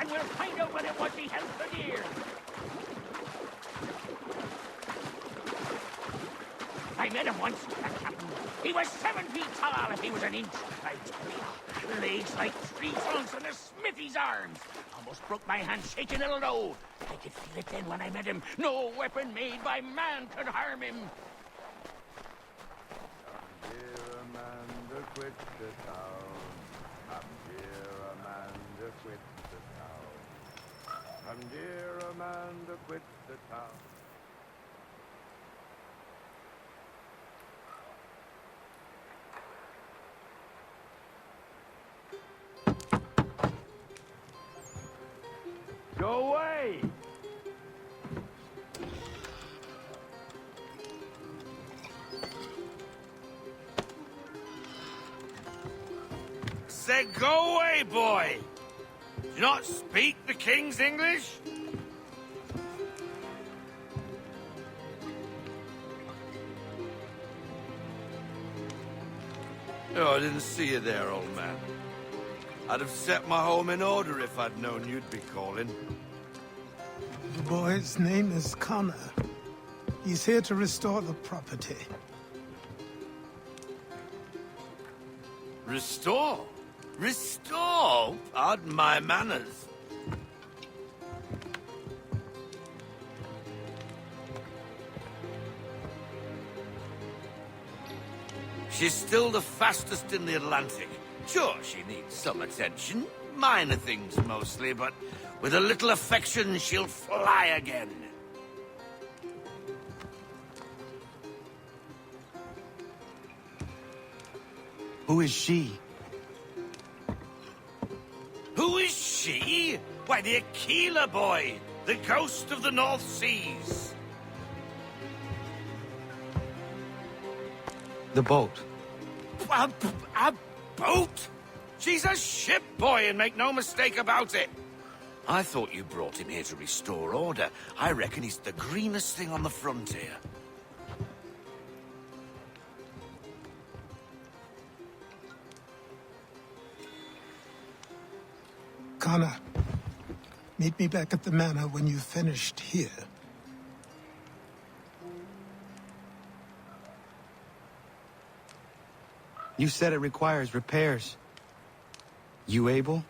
and we'll find out whether it was me help or dear. I met him once, that captain. He was 7 feet tall if he was an inch. I tell you, legs like 3 trunks and a smithy's arms. Almost broke my hand shaking it'll know. I could feel it then when I met him. No weapon made by man could harm him. Dear Amanda, quit the town. Come, dear Amanda, quit the town. Come, dear Amanda, quit the town. Go away! Say, go away, boy! Do you not speak the King's English? Oh, I didn't see you there, old man. I'd have set my home in order if I'd known you'd be calling. The boy's name is Connor. He's here to restore the property. Restore? Restore? Pardon my manners. She's still the fastest in the Atlantic. Sure, she needs some attention. Minor things mostly, but with a little affection, she'll fly again. Who is she? Who is she? Why, the Aquila boy, the ghost of the North Seas. The boat. A boat? She's a ship boy, and make no mistake about it. I thought you brought him here to restore order. I reckon he's the greenest thing on the frontier. Connor, meet me back at the manor when you've finished here. You said it requires repairs. You able?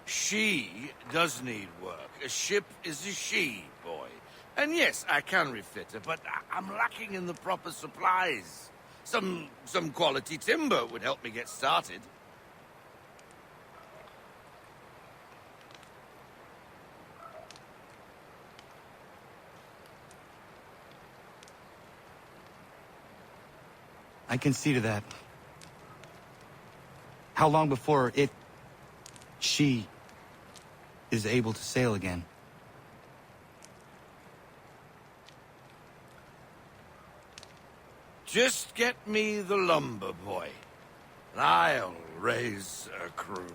She does need work. A ship is a she, boy. And yes, I can refit her, but I'm lacking in the proper supplies. Some quality timber would help me get started. I can see to that. How long before she, is able to sail again? Just get me the lumber, boy, and I'll raise a crew.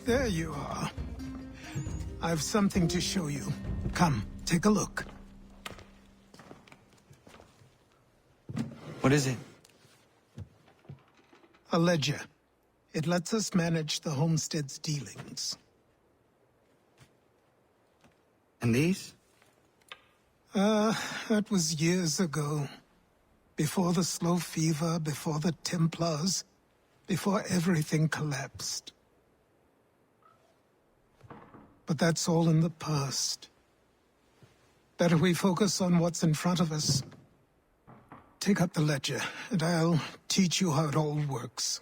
There you are. I've something to show you. Come, take a look. What is it? A ledger. It lets us manage the homestead's dealings. And these? That was years ago. Before the slow fever, before the Templars, before everything collapsed. But that's all in the past. Better we focus on what's in front of us. Take up the ledger, and I'll teach you how it all works.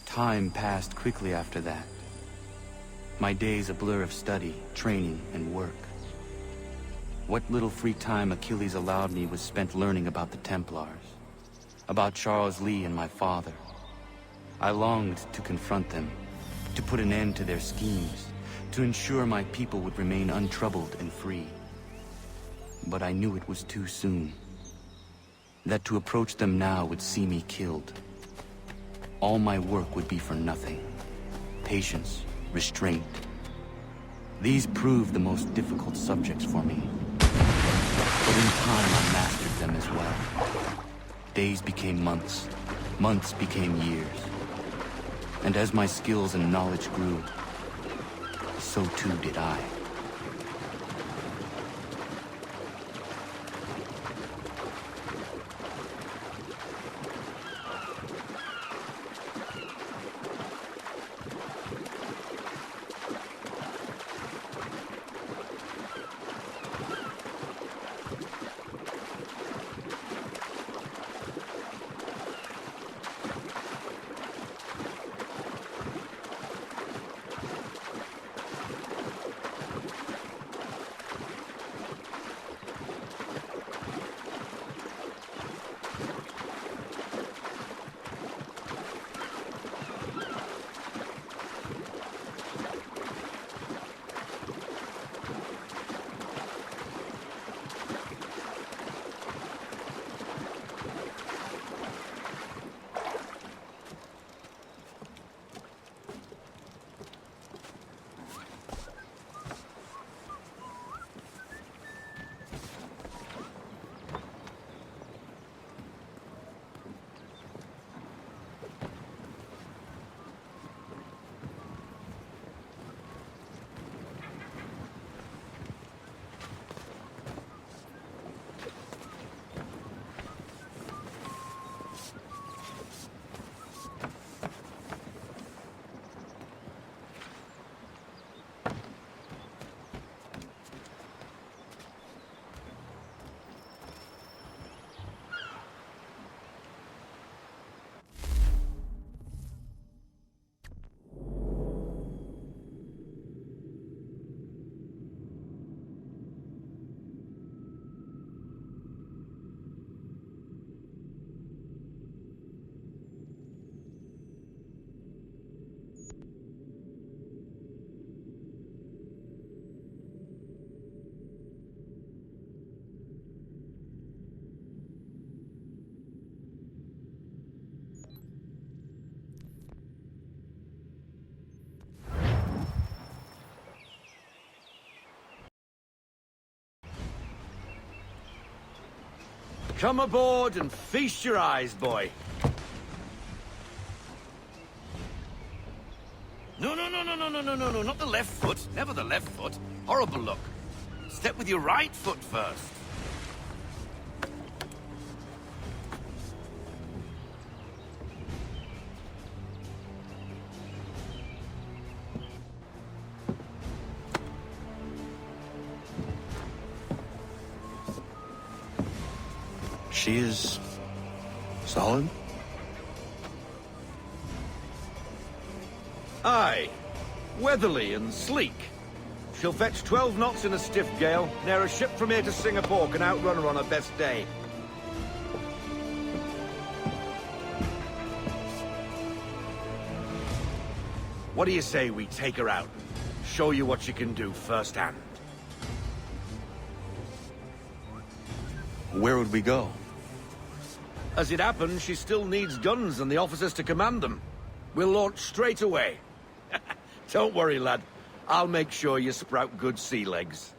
Time passed quickly after that. My days a blur of study, training, and work. What little free time Achilles allowed me was spent learning about the Templars, about Charles Lee and my father. I longed to confront them, to put an end to their schemes, to ensure my people would remain untroubled and free. But I knew it was too soon, that to approach them now would see me killed. All my work would be for nothing. Patience, restraint. These proved the most difficult subjects for me. But in time I mastered them as well. Days became months, months became years. And as my skills and knowledge grew, so too did I. Come aboard and feast your eyes, boy. No, not the left foot. Never the left foot. Horrible look. Step with your right foot first. She is solid? Aye. Weatherly and sleek. She'll fetch 12 knots in a stiff gale. Ne'er a ship from here to Singapore can outrun her on her best day. What do you say we take her out? Show you what she can do firsthand. Where would we go? As it happens, she still needs guns and the officers to command them. We'll launch straight away. Don't worry, lad. I'll make sure you sprout good sea legs.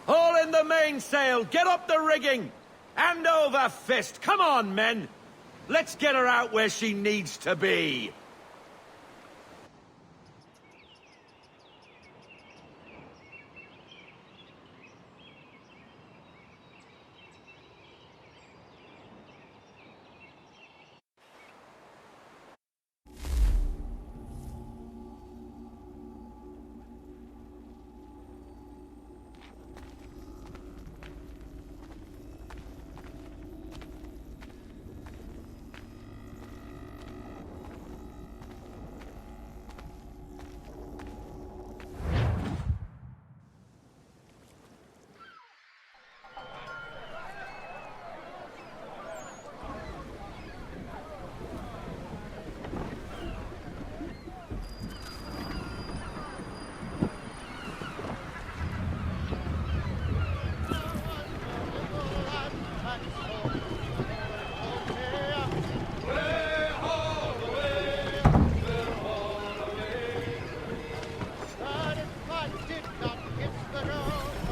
Haul in the mainsail! Get up the rigging! Hand over fist! Come on, men! Let's get her out where she needs to be!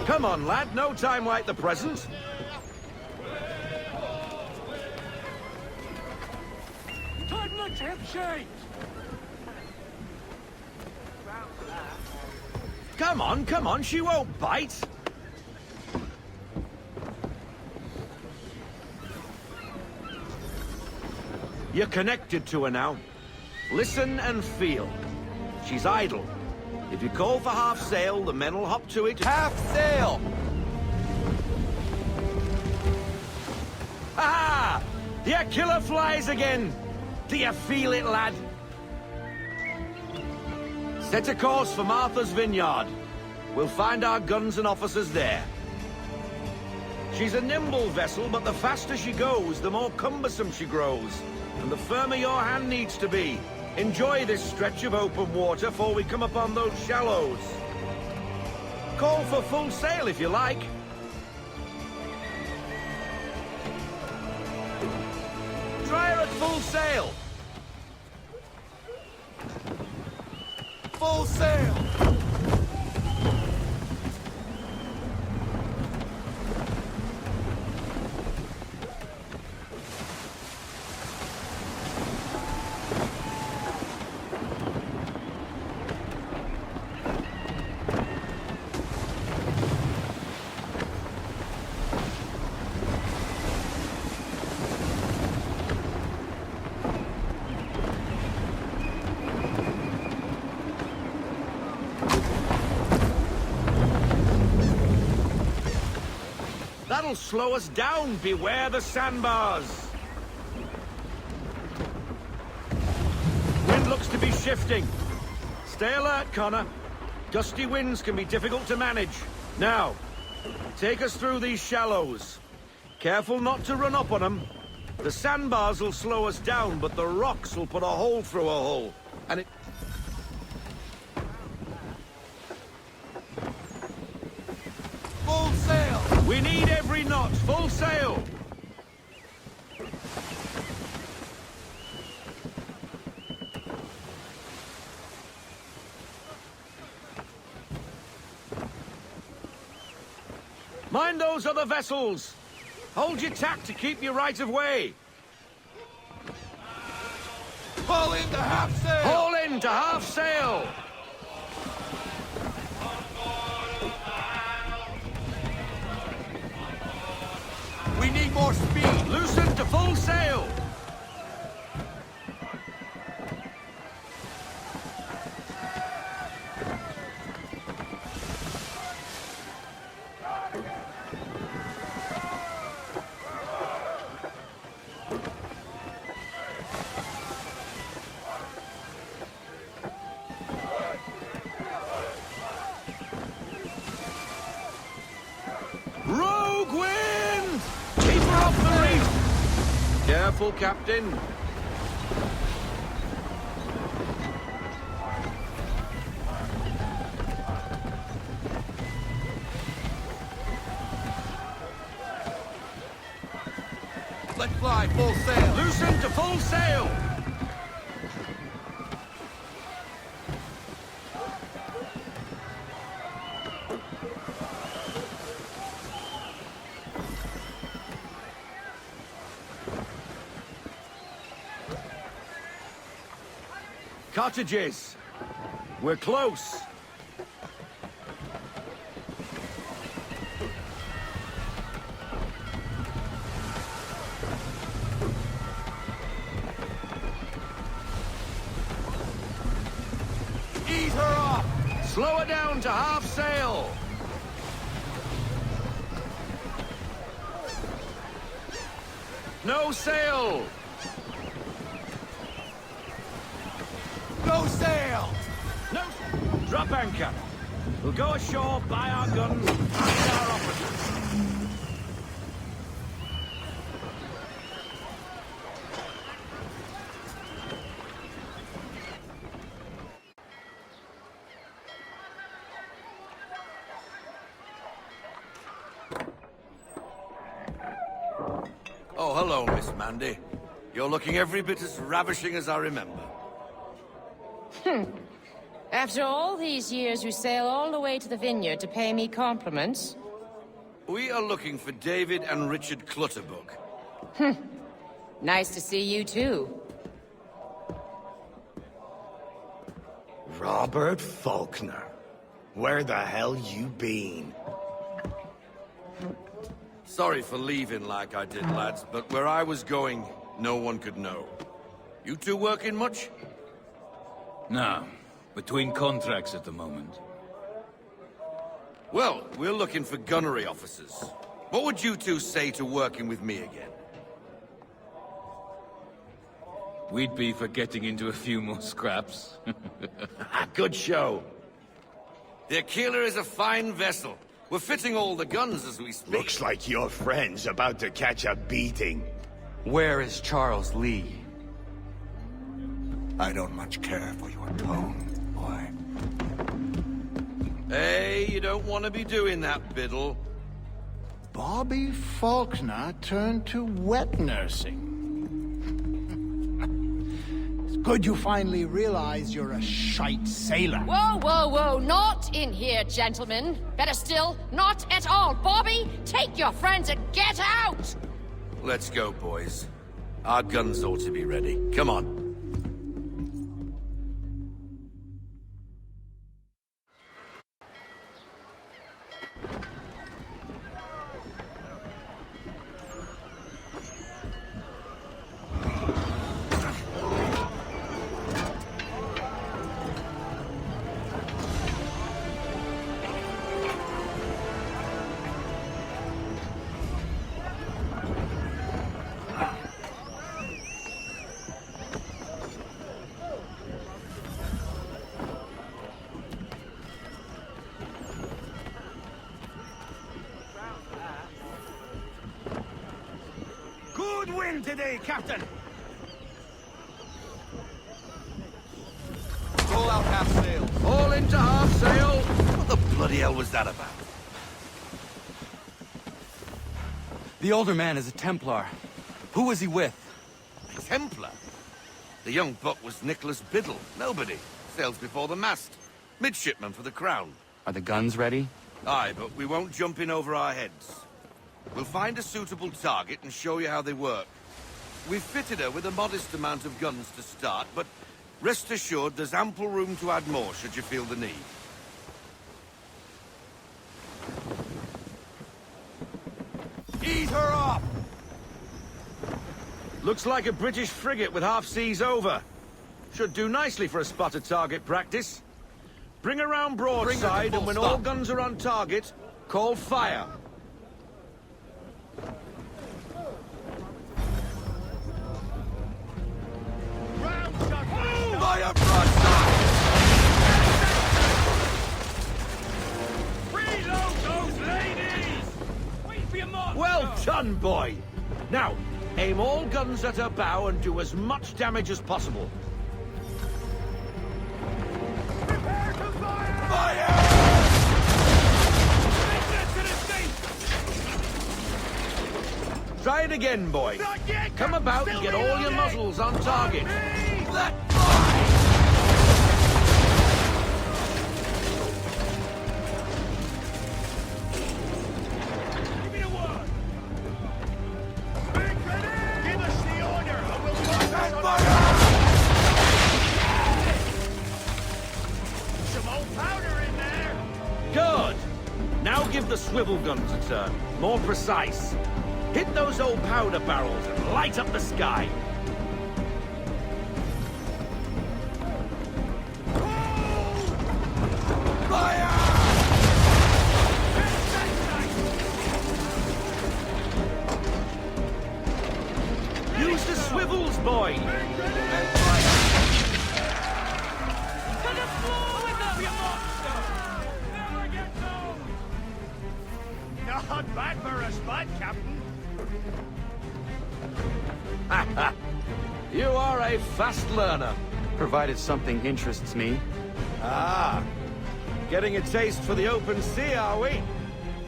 Come on, lad. No time like the present. Tighten the tip sheet! Come on. She won't bite. You're connected to her now. Listen and feel. She's idle. If you call for half sail, the men will hop to it. Half sail! Ha! The killer flies again! Do you feel it, lad? Set a course for Martha's Vineyard. We'll find our guns and officers there. She's a nimble vessel, but the faster she goes, the more cumbersome she grows. And the firmer your hand needs to be. Enjoy this stretch of open water before we come upon those shallows. Call for full sail if you like. Try her at full sail. Full sail! That'll slow us down. Beware the sandbars. Wind looks to be shifting. Stay alert, Connor. Gusty winds can be difficult to manage. Now, take us through these shallows. Careful not to run up on them. The sandbars will slow us down, but the rocks will put a hole through a hole. And it... Full sail! We need every knot. Full sail. Mind those other vessels! Hold your tack to keep your right of way! Haul in to half sail! Haul in to half sail! We need more speed! Loosen to full sail! Rogue wind! Keep her off the reef! Careful, Captain. Let fly, full sail! Loosen to full sail! Cottages! We're close! Ease her off! Slow her down to half sail! No sail! No sail! No! Drop anchor! We'll go ashore, buy our guns, and find our officers. Oh, hello, Miss Mandy. You're looking every bit as ravishing as I remember. After all these years, you sail all the way to the vineyard to pay me compliments? We are looking for David and Richard Clutterbuck. Nice to see you, too. Robert Faulkner. Where the hell you been? Sorry for leaving like I did, lads, but where I was going, no one could know. You two working much? No. Between contracts at the moment. Well, we're looking for gunnery officers. What would you two say to working with me again? We'd be for getting into a few more scraps. Good show. The Aquila is a fine vessel. We're fitting all the guns as we speak. Looks like your friend's about to catch a beating. Where is Charles Lee? I don't much care for your tone, boy. Hey, you don't want to be doing that, Biddle. Bobby Faulkner turned to wet nursing. It's good you finally realize you're a shite sailor. Whoa, whoa, whoa, not in here, gentlemen. Better still, not at all. Bobby, take your friends and get out! Let's go, boys. Our guns ought to be ready. Come on. Good wind today, Captain! Roll out half sail! All into half sail! What the bloody hell was that about? The older man is a Templar. Who was he with? A Templar? The young buck was Nicholas Biddle. Nobody. Sails before the mast. Midshipman for the Crown. Are the guns ready? Aye, but we won't jump in over our heads. We'll find a suitable target and show you how they work. We've fitted her with a modest amount of guns to start, but rest assured there's ample room to add more should you feel the need. Ease her up! Looks like a British frigate with half seas over. Should do nicely for a spotted target practice. Bring her round broadside, and when all guns are on target, call fire. Fire broadside! Reload those ladies! Wait for your mark! Well done, boy! Now, aim all guns at her bow and do as much damage as possible. Prepare to fire! Fire! Try it again, boy. Not yet, Come Captain. about and Still get all your reloading. muzzles on target. Let fly! Give me the word! Big ready! Give us the order, or we'll march And on fire! some old powder in there! Good. Now give the swivel guns a turn. More precise. Hit those old powder barrels and light up the sky. Fire! Use the swivels, boy. To the floor with them, you monster! Never get home! Not bad for a spot, Captain. You are a fast learner. Provided something interests me. Ah, getting a taste for the open sea, are we?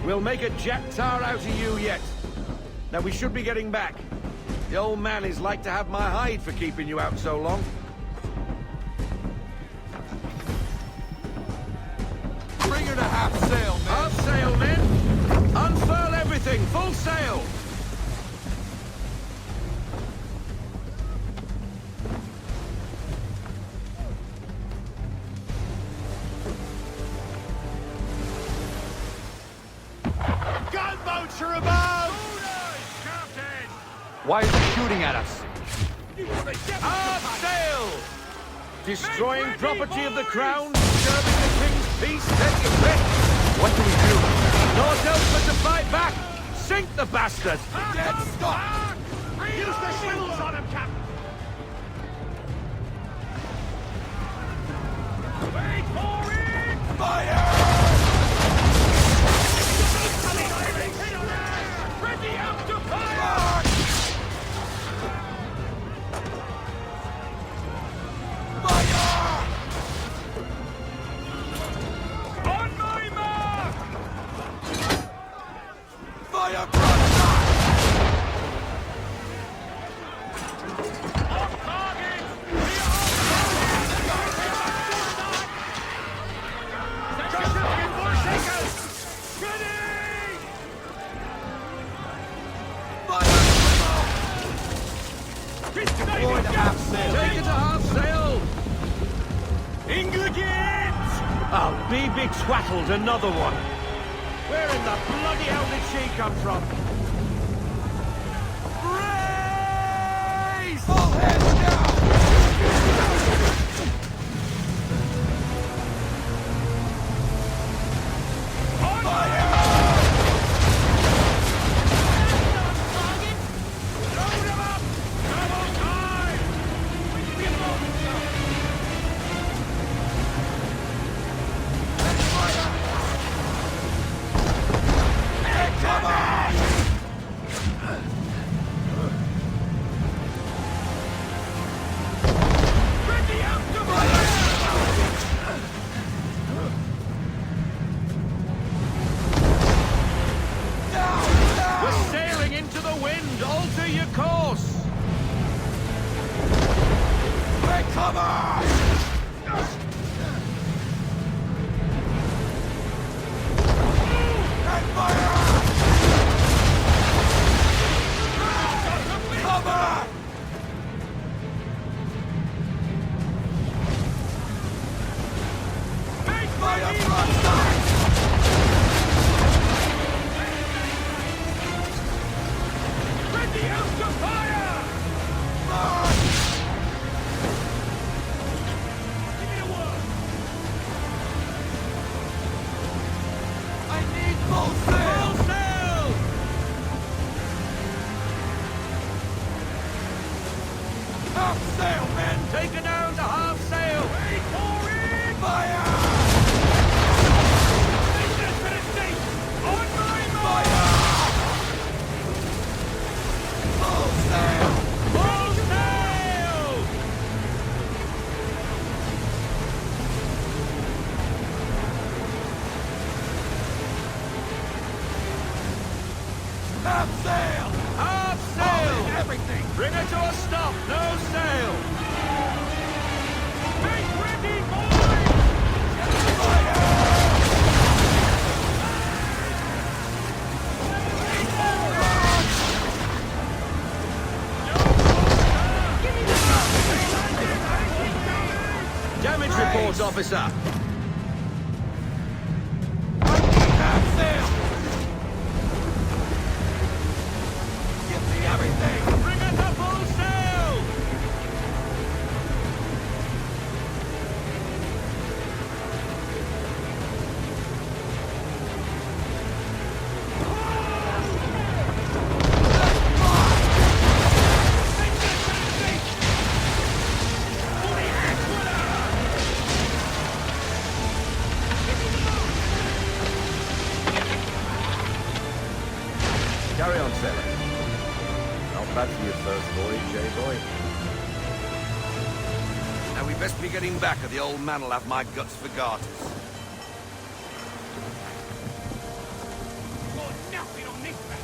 We'll make a jack tar out of you yet. Now we should be getting back. The old man is like to have my hide for keeping you out so long. Bring her to half sail, man! Half sail, men! Unfurl everything! Full sail! Gunboats are about! Captain! Why is it shooting at us? Half sail! Destroying property of the crown, disturbing the king's peace, take your pick! What do we do? Naught else but to fight back! Sink the bastard! Dead stop! Use the swivels on him, Captain! Wait for it! Fire! Ready out to fire! Fire! On my mark! Fire broadside! Off target! Deploy to half sail. Take it to half sail! Engligans! Oh, BB twattled another one. Where in the bloody hell did she come from? Raise! All hands down! Load him up! Double time! Come on! Ready out to fire! We're sailing into the wind! Alter your course! Take cover! Full sail! Full sail! Half sail, men! Take her down to half sail! Ready for it! Fire! On my mark! Fire! Full sail! Full sail! Half sail! Half All sail! in everything! Bring her to a stop! No sail! Make ready, boys! Damage report, officer! Half sail! Give me everything! Bring her to full sail! Carry on, sailor. Not bad for your first voyage, eh, boy? Now we best be getting back, or the old man'll have my guts for garters. Oh, no, we don't need that.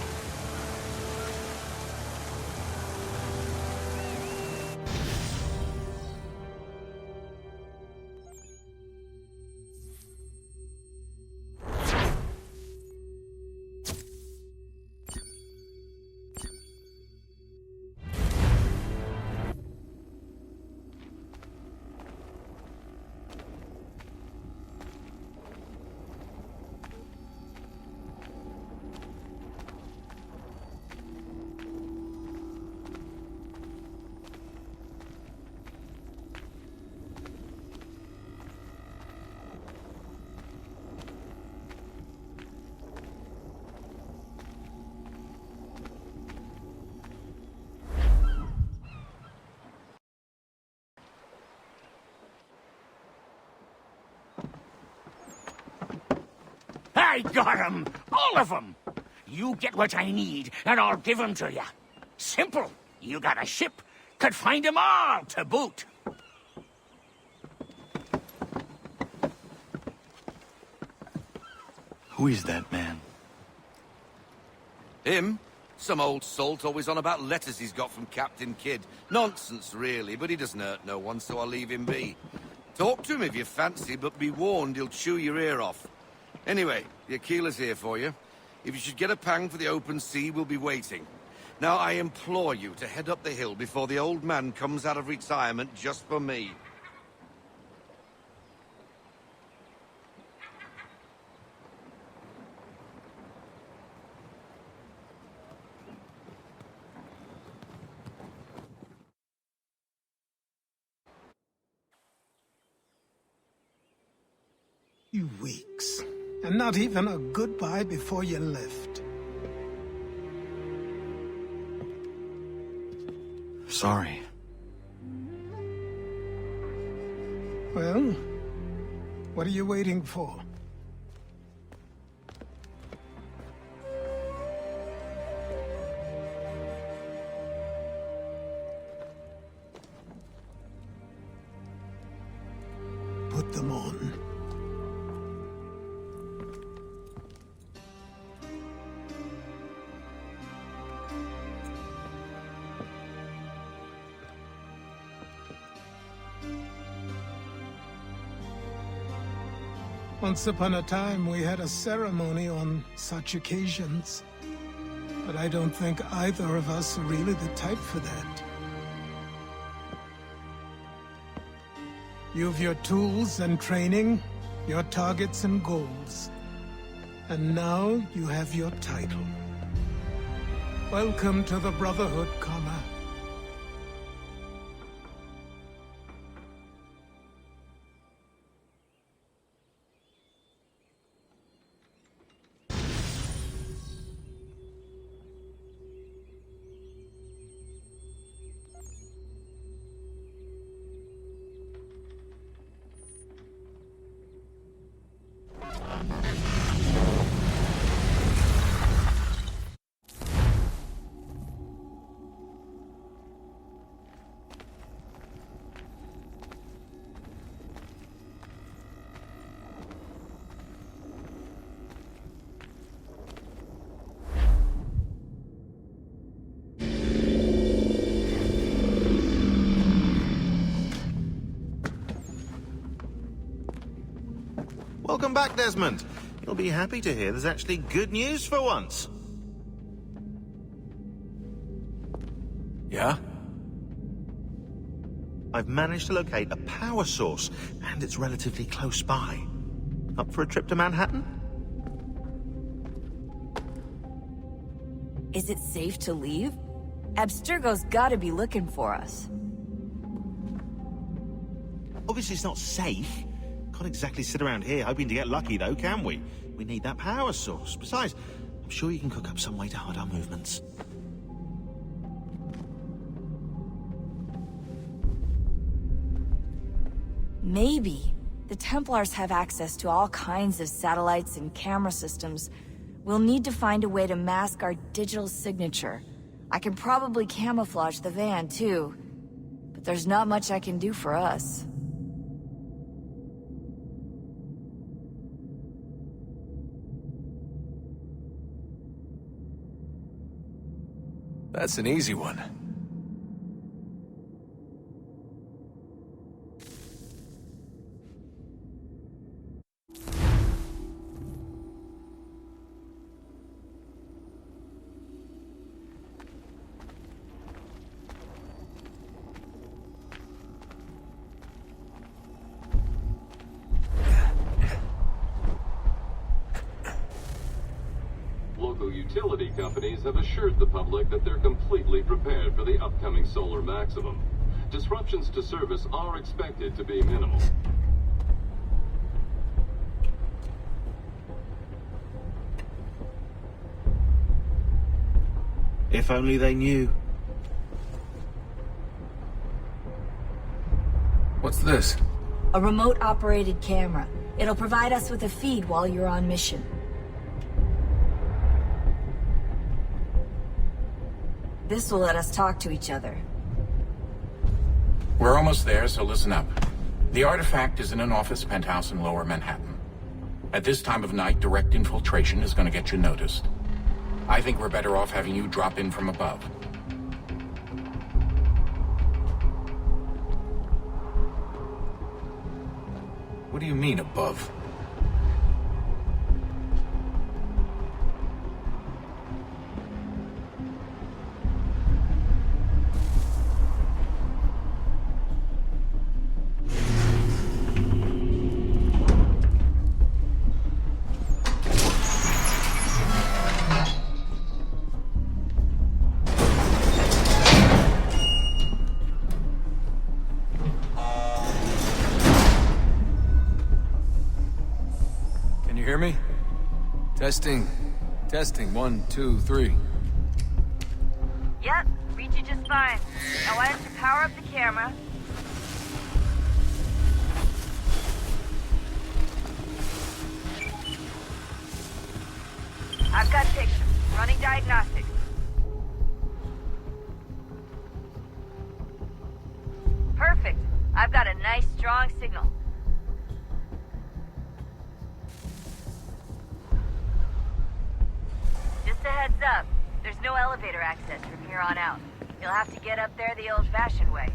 I got 'em! All of 'em! You get what I need, and I'll give 'em to you. Simple. You got a ship, could find 'em all to boot. Who is that man? Him? Some old salt always on about letters he's got from Captain Kidd. Nonsense, really, but he doesn't hurt no one, so I'll leave him be. Talk to him if you fancy, but be warned he'll chew your ear off. Anyway, the Aquila's here for you. If you should get a pang for the open sea, we'll be waiting. Now, I implore you to head up the hill before the old man comes out of retirement just for me. You weeks. And not even a goodbye before you left. Sorry. Well, what are you waiting for? Put them on. Once upon a time, we had a ceremony on such occasions. But I don't think either of us are really the type for that. You've your tools and training, your targets and goals. And now you have your title. Welcome to the Brotherhood, Connor. Welcome back, Desmond. You'll be happy to hear there's actually good news for once. Yeah? I've managed to locate a power source, and it's relatively close by. Up for a trip to Manhattan? Is it safe to leave? Abstergo's gotta be looking for us. Obviously it's not safe. Can't exactly sit around here hoping to get lucky, though, can we? We need that power source. Besides, I'm sure you can cook up some way to hide our movements. Maybe. The Templars have access to all kinds of satellites and camera systems. We'll need to find a way to mask our digital signature. I can probably camouflage the van, too. But there's not much I can do for us. That's an easy one. Local utility companies have assured the public that they're completely prepared for the upcoming solar maximum. Disruptions to service are expected to be minimal. If only they knew. What's this? A remote-operated camera. It'll provide us with a feed while you're on mission. This will let us talk to each other. We're almost there, so listen up. The artifact is in an office penthouse in Lower Manhattan. At this time of night, direct infiltration is going to get you noticed. I think we're better off having you drop in from above. What do you mean, above? Hear me? Testing. Testing. 1, 2, 3. Yep, read you just fine. Now why don't you power up the camera? I've got pictures. Running diagnostics. Perfect. I've got a nice, strong signal. Just a heads up, there's no elevator access from here on out. You'll have to get up there the old-fashioned way.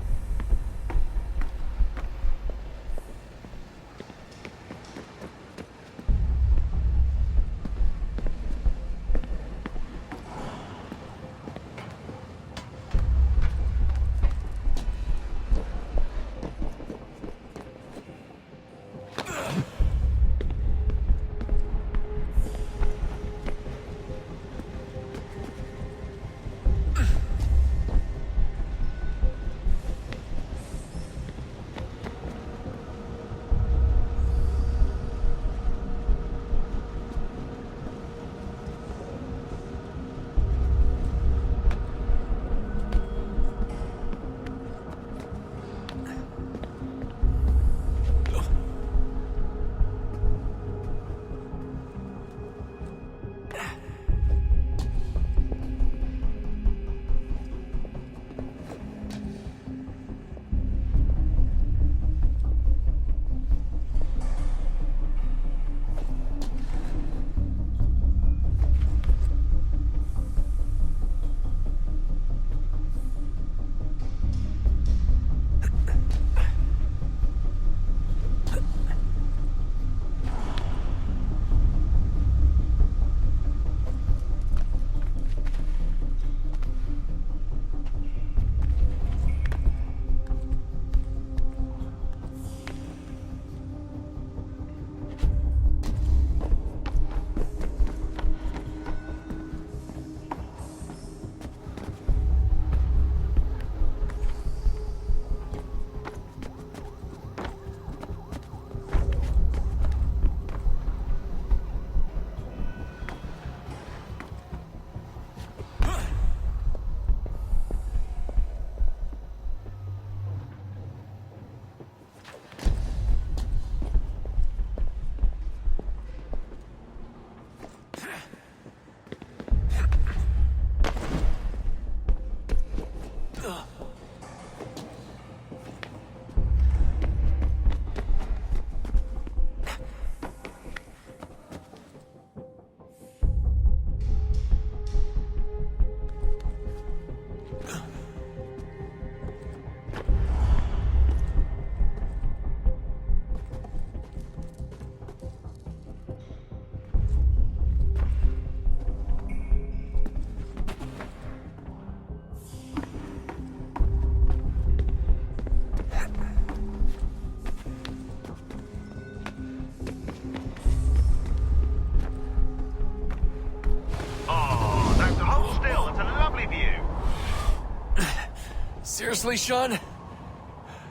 Seriously, Sean?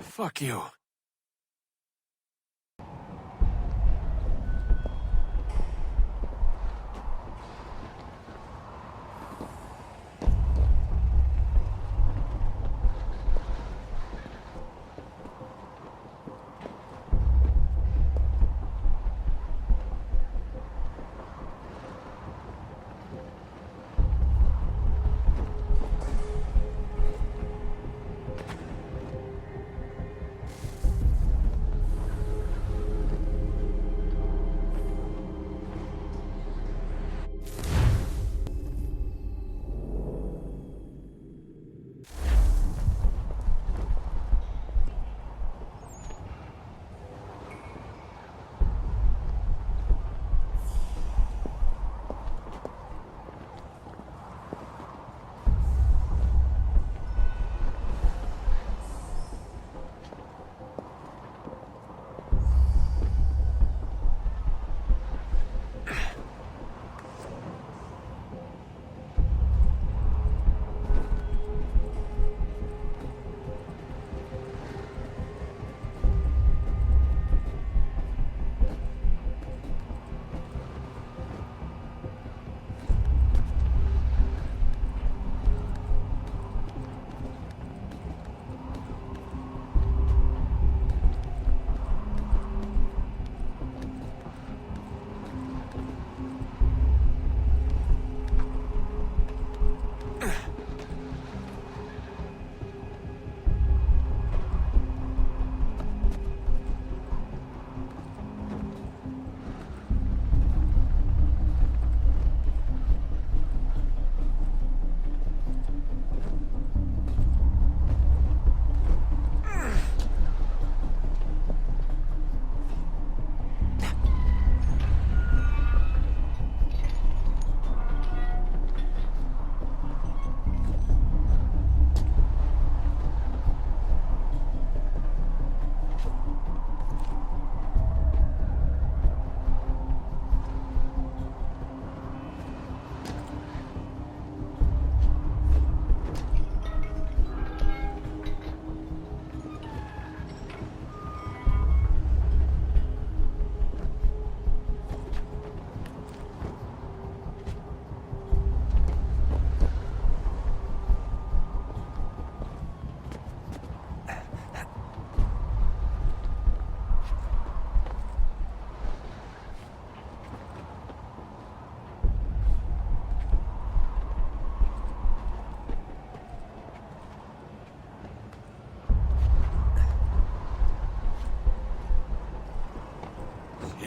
Fuck you.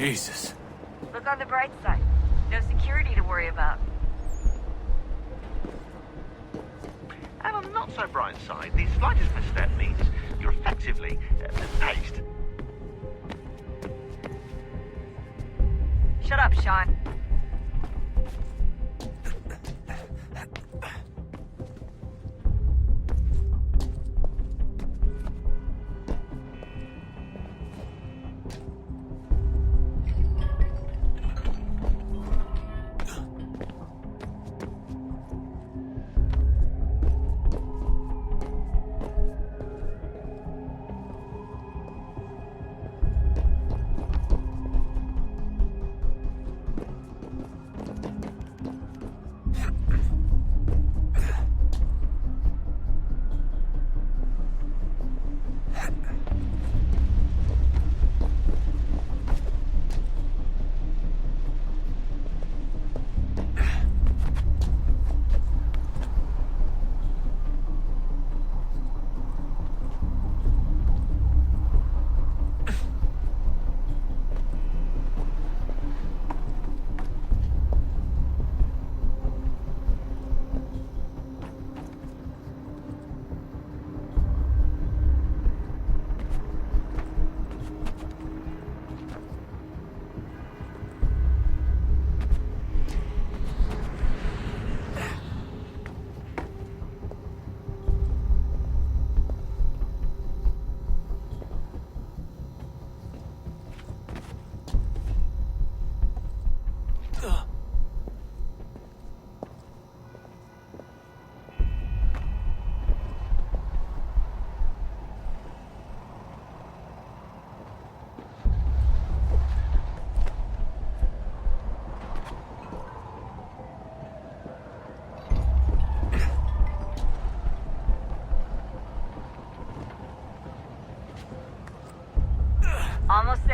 Jesus. Look on the bright side. No security to worry about. And on the not so bright side, the slightest misstep means you're effectively aced. Shut up, Sean.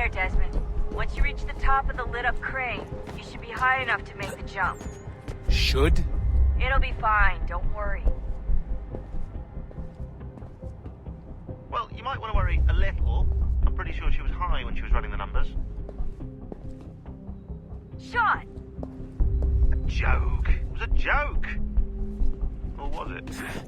there, Desmond. Once you reach the top of the lit-up crane, you should be high enough to make the jump. Should? It'll be fine, don't worry. Well, you might want to worry a little. I'm pretty sure she was high when she was running the numbers. Sean! A joke. It was a joke. Or was it?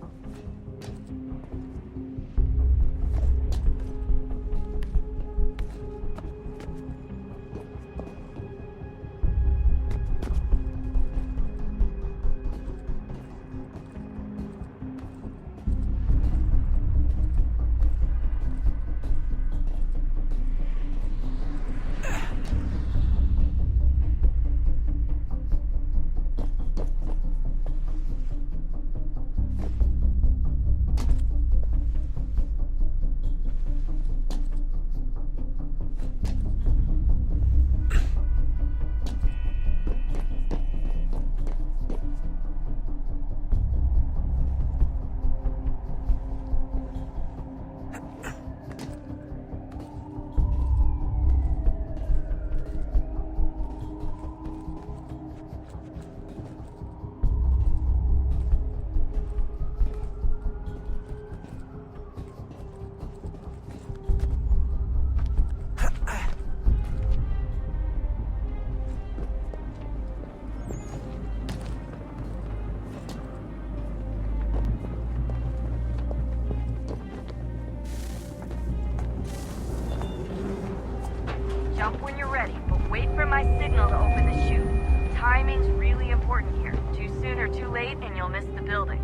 Jump when you're ready, but wait for my signal to open the chute. Timing's really important here. Too soon or too late, and you'll miss the building.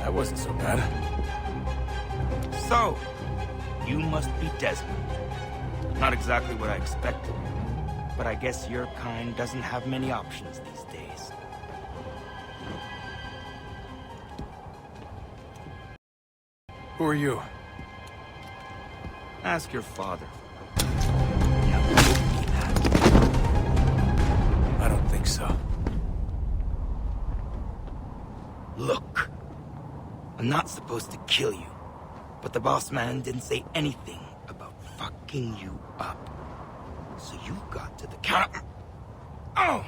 That wasn't so bad. So, you must be Desmond. Not exactly what I expected. but I guess your kind doesn't have many options these days. Who are you? Ask your father. I don't think so. Look, I'm not supposed to kill you, but the boss man didn't say anything about fucking you up. So you got to the counter. Oh!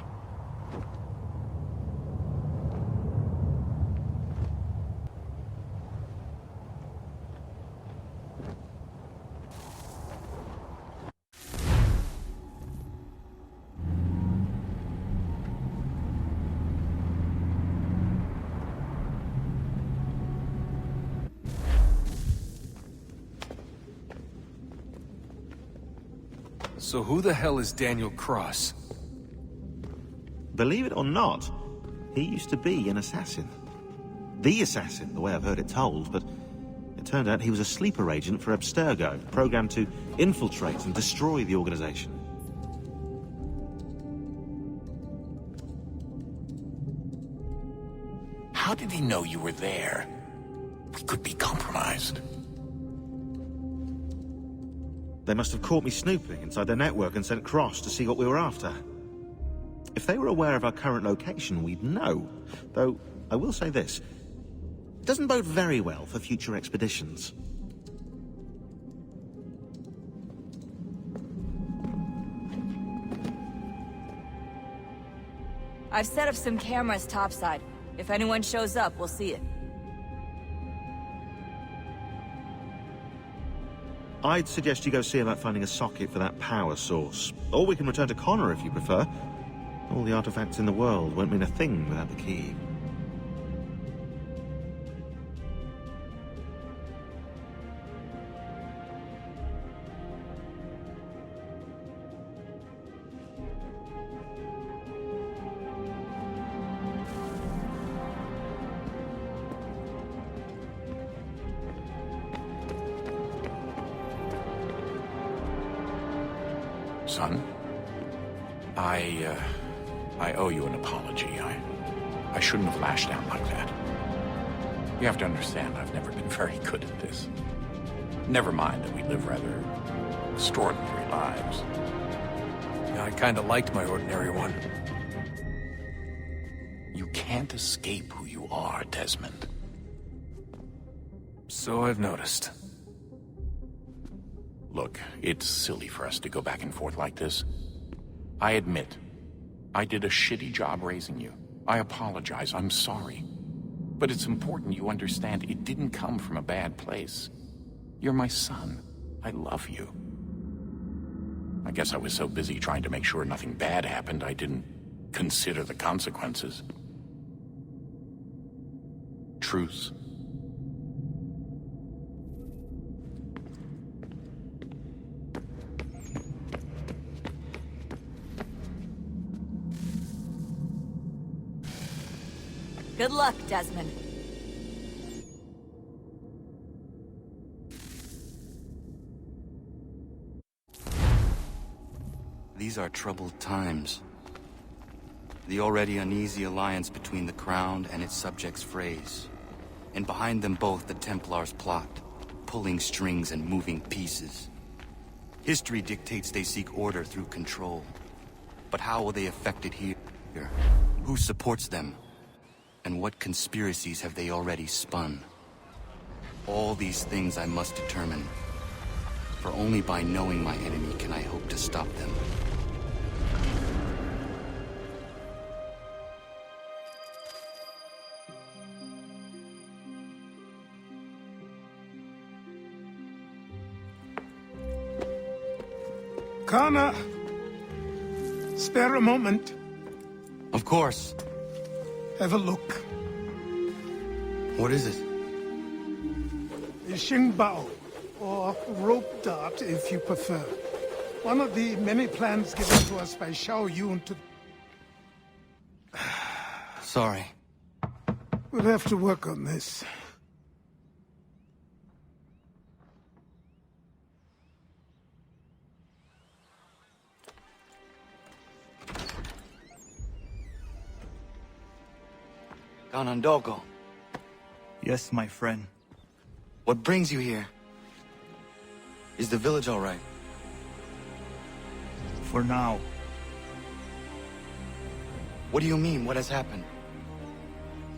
So who the hell is Daniel Cross? Believe it or not, he used to be an assassin. The assassin, the way I've heard it told, but it turned out he was a sleeper agent for Abstergo, programmed to infiltrate and destroy the organization. How did he know you were there? We could be compromised. They must have caught me snooping inside their network and sent Cross to see what we were after. If they were aware of our current location, we'd know. Though, I will say this. It doesn't bode very well for future expeditions. I've set up some cameras topside. If anyone shows up, we'll see it. I'd suggest you go see about finding a socket for that power source. Or we can return to Connor if you prefer. All the artifacts in the world won't mean a thing without the key. Son, I owe you an apology. I shouldn't have lashed out like that. You have to understand, I've never been very good at this. Never mind that we live rather extraordinary lives. Yeah, I kinda liked my ordinary one. You can't escape who you are, Desmond. So I've noticed. Look, it's silly for us to go back and forth like this. I admit, I did a shitty job raising you. I apologize, I'm sorry. But it's important you understand it didn't come from a bad place. You're my son. I love you. I guess I was so busy trying to make sure nothing bad happened, I didn't consider the consequences. Truce. Good luck, Desmond. These are troubled times. The already uneasy alliance between the Crown and its subjects frays. And behind them both the Templars plot, pulling strings and moving pieces. History dictates they seek order through control. But how will they affect it here? Who supports them? And what conspiracies have they already spun? All these things I must determine. For only by knowing my enemy can I hope to stop them. Connor! Spare a moment. Of course. Have a look. What is it? The Xingbao, or rope dart if you prefer. One of the many plans given to us by Xiao Yun to... Sorry. We'll have to work on this. Ganondorgo, Yes, my friend. what brings you here? Is the village all right? For now. What do you mean? What has happened?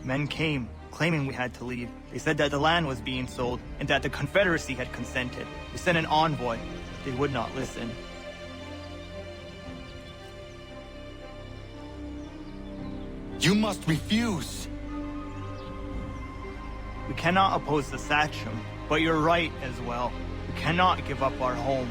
Men came, claiming we had to leave. They said that the land was being sold, and that the Confederacy had consented. They sent an envoy. They would not listen. You must refuse! We cannot oppose the Sachem, but you're right as well. We cannot give up our home.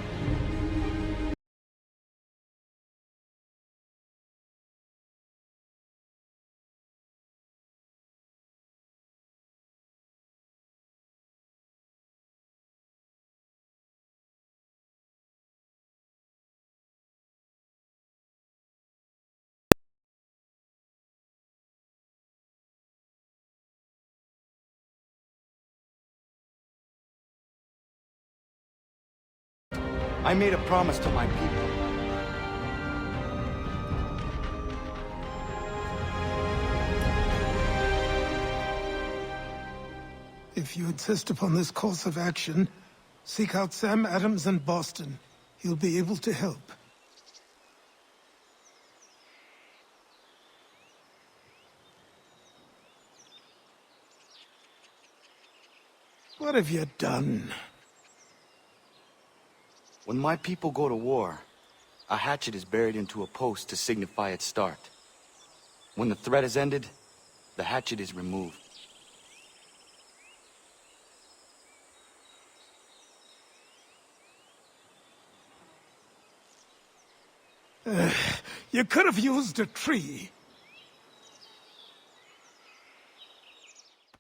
I made a promise to my people. If you insist upon this course of action, seek out Sam Adams in Boston. He'll be able to help. What have you done? When my people go to war, a hatchet is buried into a post to signify its start. When the threat is ended, the hatchet is removed. You could have used a tree.